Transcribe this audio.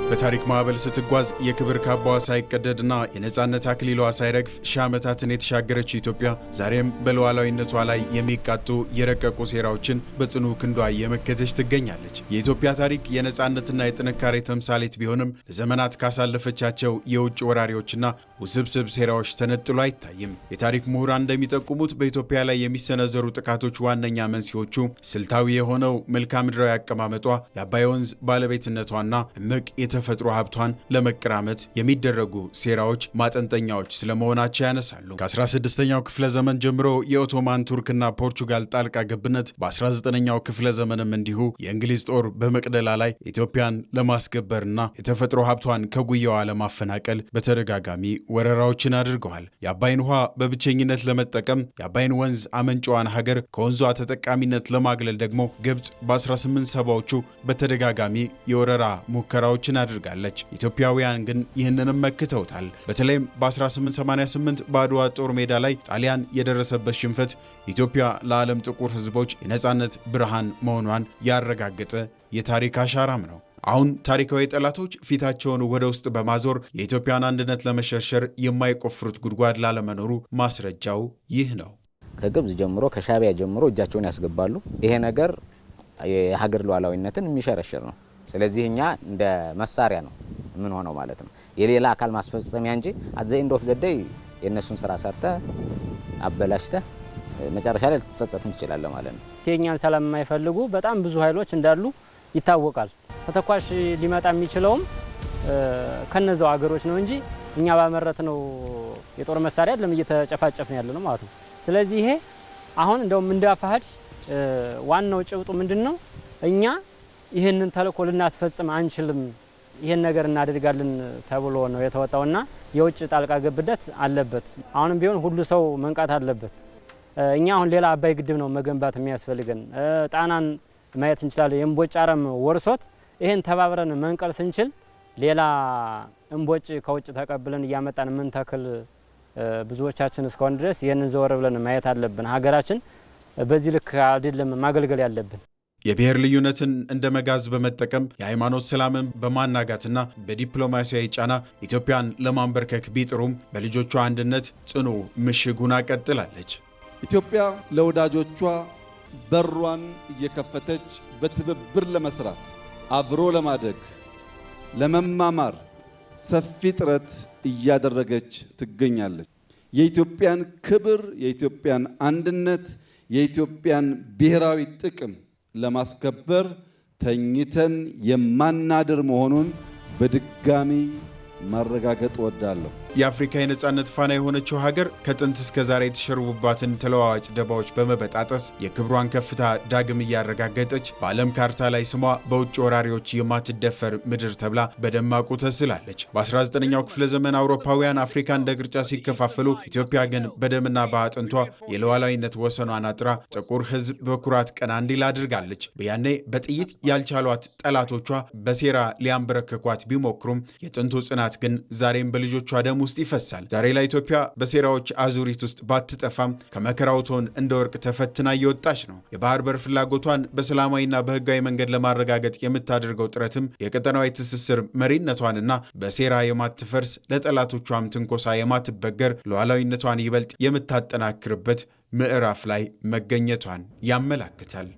በታሪክ ማዕበል ስትጓዝ የክብር ካባዋ ሳይቀደድና የነጻነት አክሊሏ ሳይረግፍ ሺህ ዓመታትን የተሻገረች ኢትዮጵያ ዛሬም በሉዓላዊነቷ ላይ የሚቃጡ የረቀቁ ሴራዎችን በጽኑ ክንዷ እየመከተች ትገኛለች። የኢትዮጵያ ታሪክ የነጻነትና የጥንካሬ ተምሳሌት ቢሆንም ለዘመናት ካሳለፈቻቸው የውጭ ወራሪዎችና ውስብስብ ሴራዎች ተነጥሎ አይታይም። የታሪክ ምሁራን እንደሚጠቁሙት በኢትዮጵያ ላይ የሚሰነዘሩ ጥቃቶች ዋነኛ መንስኤዎቹ ስልታዊ የሆነው መልክዓ ምድራዊ አቀማመጧ፣ የአባይ ወንዝ ባለቤትነቷና እምቅ የተፈጥሮ ሀብቷን ለመቀራመት የሚደረጉ ሴራዎች ማጠንጠኛዎች ስለመሆናቸው ያነሳሉ። ከ16ኛው ክፍለ ዘመን ጀምሮ የኦቶማን ቱርክና ፖርቹጋል ጣልቃ ገብነት፣ በ19ኛው ክፍለ ዘመንም እንዲሁ የእንግሊዝ ጦር በመቅደላ ላይ ኢትዮጵያን ለማስገበርና የተፈጥሮ ሀብቷን ከጉያዋ ለማፈናቀል በተደጋጋሚ ወረራዎችን አድርገዋል። የአባይን ውሃ በብቸኝነት ለመጠቀም የአባይን ወንዝ አመንጫዋን ሀገር ከወንዟ ተጠቃሚነት ለማግለል ደግሞ ግብፅ በ1870ዎቹ በተደጋጋሚ የወረራ ሙከራዎችን አድርጋለች። ኢትዮጵያውያን ግን ይህንንም መክተውታል። በተለይም በ1888 በአድዋ ጦር ሜዳ ላይ ጣሊያን የደረሰበት ሽንፈት ኢትዮጵያ ለዓለም ጥቁር ሕዝቦች የነጻነት ብርሃን መሆኗን ያረጋገጠ የታሪክ አሻራም ነው። አሁን ታሪካዊ ጠላቶች ፊታቸውን ወደ ውስጥ በማዞር የኢትዮጵያን አንድነት ለመሸርሸር የማይቆፍሩት ጉድጓድ ላለመኖሩ ማስረጃው ይህ ነው። ከግብጽ ጀምሮ ከሻቢያ ጀምሮ እጃቸውን ያስገባሉ። ይሄ ነገር የሀገር ሉዓላዊነትን የሚሸረሽር ነው። ስለዚህ እኛ እንደ መሳሪያ ነው ምን ሆነው ማለት ነው፣ የሌላ አካል ማስፈጸሚያ እንጂ አት ዘ ኤንድ ኦፍ ዘ ዴይ የነሱን ስራ ሰርተ አበላሽተ መጨረሻ ላይ ልትጸጸትም ትችላለህ ማለት ነው። የኛን ሰላም የማይፈልጉ በጣም ብዙ ኃይሎች እንዳሉ ይታወቃል። ተተኳሽ ሊመጣ የሚችለውም ከነዛው ሀገሮች ነው እንጂ እኛ ባመረት ነው የጦር መሳሪያ አይደለም እየተጨፋጨፍን ያለ ነው ማለት ነው። ስለዚህ ይሄ አሁን እንደውም እንዳፋሃድ ዋናው ጭብጡ ምንድነው? እኛ ይሄንን ተልእኮ ልናስፈጽም አንችልም፣ ይሄን ነገር እናደርጋለን ተብሎ ነው የተወጣውና የውጭ ጣልቃ ገብነት አለበት። አሁንም ቢሆን ሁሉ ሰው መንቃት አለበት። እኛ አሁን ሌላ አባይ ግድብ ነው መገንባት የሚያስፈልገን። ጣናን ማየት እንችላለን። የእምቦጭ አረም ወርሶት ይሄን ተባብረን መንቀል ስንችል ሌላ እምቦጭ ከውጭ ተቀብለን እያመጣን ምን ተክል ብዙዎቻችን እስካሁን ድረስ ይሄንን ዘወር ብለን ማየት አለብን። ሀገራችን በዚህ ልክ አይደለም ማገልገል ያለብን። የብሔር ልዩነትን እንደ መጋዝ በመጠቀም የሃይማኖት ሰላምን በማናጋትና በዲፕሎማሲያዊ ጫና ኢትዮጵያን ለማንበርከክ ቢጥሩም በልጆቿ አንድነት ጽኑ ምሽጉን ቀጥላለች። ኢትዮጵያ ለወዳጆቿ በሯን እየከፈተች በትብብር ለመስራት፣ አብሮ ለማደግ፣ ለመማማር ሰፊ ጥረት እያደረገች ትገኛለች። የኢትዮጵያን ክብር፣ የኢትዮጵያን አንድነት፣ የኢትዮጵያን ብሔራዊ ጥቅም ለማስከበር ተኝተን የማናድር መሆኑን በድጋሚ ማረጋገጥ ወዳለሁ። የአፍሪካ የነጻነት ፋና የሆነችው ሀገር ከጥንት እስከ ዛሬ የተሸረቡባትን ተለዋዋጭ ደባዎች በመበጣጠስ የክብሯን ከፍታ ዳግም እያረጋገጠች በዓለም ካርታ ላይ ስሟ በውጭ ወራሪዎች የማትደፈር ምድር ተብላ በደማቁ ተስላለች። በ19ኛው ክፍለ ዘመን አውሮፓውያን አፍሪካ እንደ ቅርጫ ሲከፋፈሉ፣ ኢትዮጵያ ግን በደምና በአጥንቷ የሉዓላዊነት ወሰኗን አጥራ ጥቁር ሕዝብ በኩራት ቀና እንዲል አድርጋለች። በያኔ በጥይት ያልቻሏት ጠላቶቿ በሴራ ሊያንበረክኳት ቢሞክሩም የጥንቱ ጽናት ግን ዛሬም በልጆቿ ደም ውስጥ ይፈሳል። ዛሬ ላይ ኢትዮጵያ በሴራዎች አዙሪት ውስጥ ባትጠፋም ከመከራው ቶን እንደ ወርቅ ተፈትና እየወጣች ነው። የባህር በር ፍላጎቷን በሰላማዊና በህጋዊ መንገድ ለማረጋገጥ የምታደርገው ጥረትም የቀጠናዊ ትስስር መሪነቷንና በሴራ የማትፈርስ ለጠላቶቿም ትንኮሳ የማትበገር ሉዓላዊነቷን ይበልጥ የምታጠናክርበት ምዕራፍ ላይ መገኘቷን ያመላክታል።